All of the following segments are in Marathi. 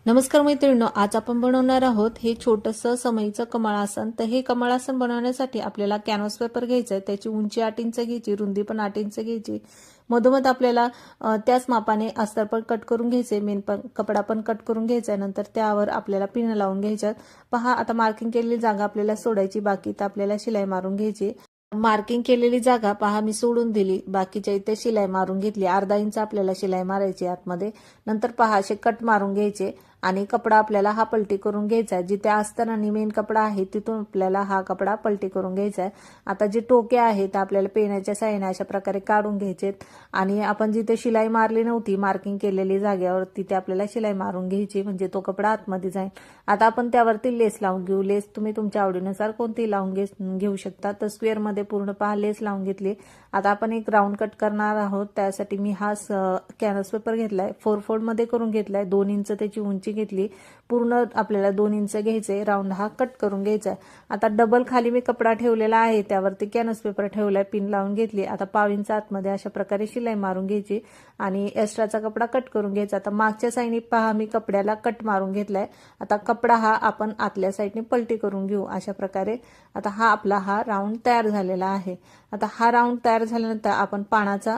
नमस्कार मैत्रिणींनो, आज आपण बनवणार आहोत हे छोटंसं समईचं कमळासन। तर हे कमळासन बनवण्यासाठी आपल्याला कॅनव्हास पेपर घ्यायचा आहे। त्याची उंची 8 इंच घ्यायची, रुंदी पण 8 इंच घ्यायची। मधोमध आपल्याला त्याच मापाने अस्तर पण कट करून घ्यायचे, मेन पण कपडा पण कट करून घ्यायचा। नंतर त्यावर आपल्याला पिन लावून घ्यायच्यात। पहा, आता मार्किंग केलेली जागा आपल्याला सोडायची, बाकी तर आपल्याला शिलाई मारून घ्यायची। मार्किंग केलेली जागा पहा मी सोडून दिली, बाकीच्या इथे शिलाई मारून घेतली। अर्धा इंच आपल्याला शिलाई मारायची आतमध्ये। नंतर पहा असे कट मारून घ्यायचे आणि कपडा आपल्याला हा पलटी करून घ्यायचा आहे। जिथे अस्तर आणि मेन कपडा आहे तिथून आपल्याला हा कपडा पलटी करून घ्यायचा आहे। आता जे टोके आहेत आपल्याला पेनाच्या साहाय्याने अशा प्रकारे काढून घ्यायचेत आणि आपण जिथे शिलाई मारली नव्हती मार्किंग केलेली जागेवर तिथे आपल्याला शिलाई मारून घ्यायची, म्हणजे तो कपडा आतमध्ये जाईल। आता आपण त्यावरती लेस लावून घेऊ। लेस तुम्ही तुमच्या आवडीनुसार कोणती लावून घेऊ शकता। तर स्क्वेअर मध्ये पूर्ण पहा लेस लावून घेतली। आता आपण एक राऊंड कट करणार आहोत। त्यासाठी मी हा कॅनव्हास पेपर घेतलाय, 4 फोल्ड मध्ये करून घेतलाय। 2 इंच त्याची उंची घेतली, पूर्ण आपल्याला 2 इंच घ्यायचे। राऊंड हा कट करून घ्यायचा आहे। आता डबल खाली मी कपडा ठेवलेला आहे, त्यावरती कॅनव्हास पेपर ठेवलाय, पिन लावून घेतली। आता पाव इंच आतमध्ये अशा प्रकारे शिलाई मारून घ्यायची आणि एक्स्ट्राचा कपडा कट करून घ्यायचा। आता मागच्या साईडने पहा मी कपड्याला कट मारून घेतलाय। आता कपडा हा आपण आतल्या साईडने पलटी करून घेऊ अशा प्रकारे। आता हा आपला राऊंड तयार झालेला आहे। आता हा राऊंड तयार झाल्यानंतर आपण पानाचा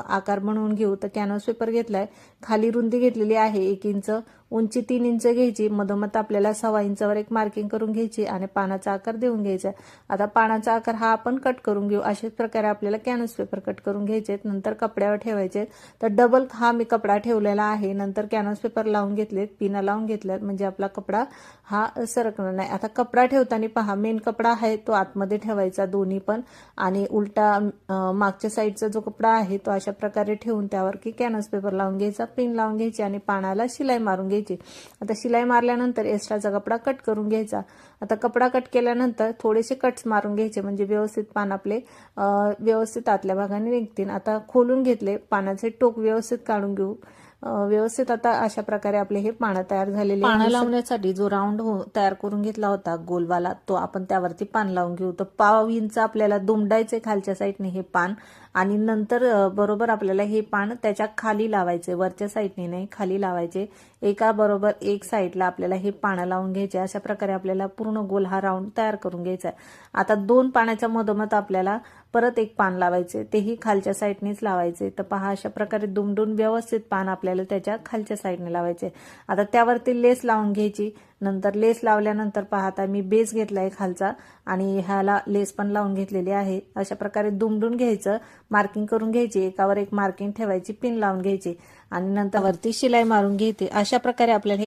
आकार बनवून घेऊ। तर कॅनव्हास पेपर घेतलाय, खाली रुंदी घेतलेली आहे 1 इंच, उंची 3 इंच घ्यायची। मधोमध आपल्याला 1.25 इंचावर एक मार्किंग करून घ्यायची आणि पानाचा आकार देऊन घ्यायचा। आता पानाचा आकार हा आपण कट करून घेऊ। अशाच प्रकारे आपल्याला कॅनव्हास पेपर कट करून घ्यायचे, नंतर कपड्यावर ठेवायचे। तर डबल हा मी कपडा ठेवलेला आहे। नंतर कॅनव्हास पेपर लावून घेतलेत, पिना लावून घेतल्यात, म्हणजे आपला कपडा हा सरकणार नाही। आता कपडा ठेवताना पहा मेन कपडा आहे तो आतमध्ये ठेवायचा दोन्ही पण, आणि उलटा मागच्या साईडचा जो कपडा आहे तो अशा प्रकारे ठेवून त्यावर की कॅनव्हास पेपर लावून घ्यायचा, पिन लावून घ्यायची आणि पानाला शिलाई मारून घ्यायची। आता शिलाई मारल्यानंतर एक्स्ट्राचा कपडा कट करून घ्यायचा। आता कपडा कट केल्यानंतर थोडेसे कट्स मारून घ्यायचे, म्हणजे व्यवस्थित पान आपले व्यवस्थित आतल्या भागाने निघतील। आता खोलून घेतले, पानाचे टोक व्यवस्थित काढून घेऊ व्यवस्थित। आता अशा प्रकारे आपले हे पानं तयार झालेले आहे। पानं लावण्यासाठी जो राऊंड तयार करून घेतला होता गोलवाला, तो आपण त्यावरती पान लावून घेऊ। तर पाव इंच आपल्याला दुमडायचे खालच्या साईडने हे पान, आणि नंतर बरोबर आपल्याला हे पान त्याच्या खाली लावायचे, वरच्या साईडने नाही खाली लावायचे। एका बरोबर एक साईडला आपल्याला हे पानं लावून घ्यायचे। अशा प्रकारे आपल्याला पूर्ण गोल हा राऊंड तयार करून घ्यायचा आहे। आता 2 पानाच्या मधोमध आपल्याला परत एक पान लावायचे, तेही खालच्या साईडनेच लावायचे। तर पहा अशा प्रकारे दुमडून व्यवस्थित पान आपल्याला त्याच्या खालच्या साईडने लावायचे। आता त्यावरती लेस लावून घ्यायची। नंतर लेस लावल्यानंतर पहा आता मी बेस घेतलाय खालचा आणि ह्याला लेस पण लावून घेतलेली आहे। अशा प्रकारे दुमडून घ्यायचं, मार्किंग करून घ्यायची, एकावर एक मार्किंग ठेवायची, पिन लावून घ्यायची आणि नंतर वरती शिलाई मारून घ्यायची। अशा प्रकारे आपल्याला